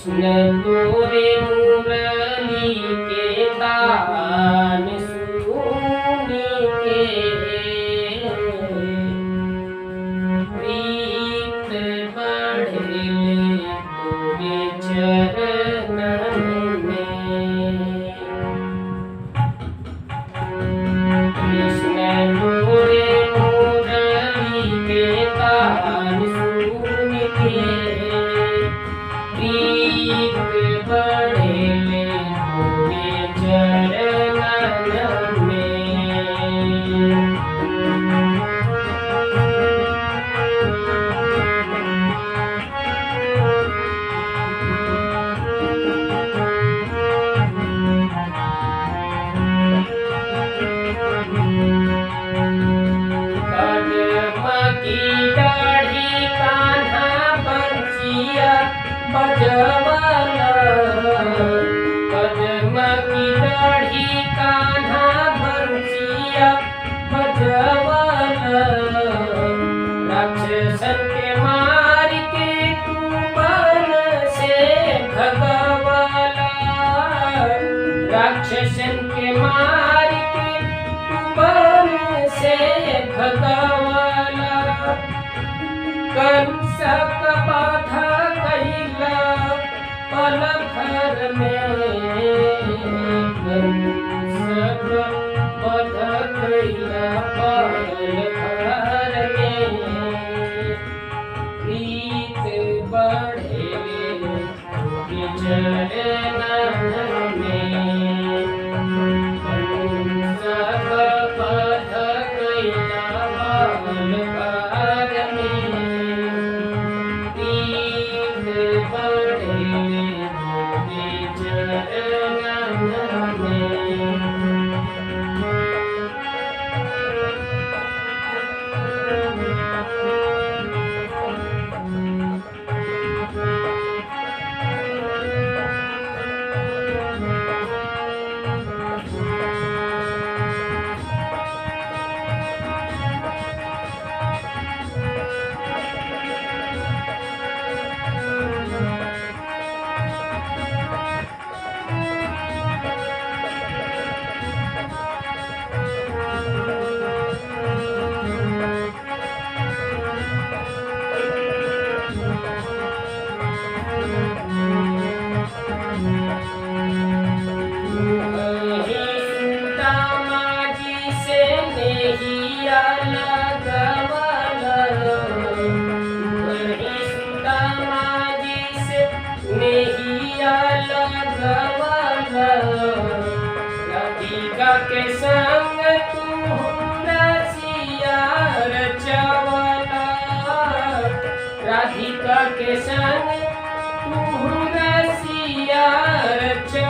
कृष्ण तोरे मुरली के तान सुनी के प्रीत बढ़ले तोरे चरणन में। कृष्ण तोरे मुरली के तान सुनी के प्रीत बढ़ले तोरे चरणन में। की दाढ़ी कान्हा बंसिया बजवाला, कदम की दाढ़ी कान्हा बंसिया बजवाला। राक्षसन के मार के तू बन से भगवाला, राक्षसन के मार के तू बन से भगवाला। कंस का बाधा कैला पल भर में, कंस का बाधा कैला पल भर में। प्रीत बढ़ले तोरे चरणन में, कंस का बाधा कैला पल भर में। राधिका के संग तू रसिया रचवाला, राधिका के संग तू रसिया रचवाला।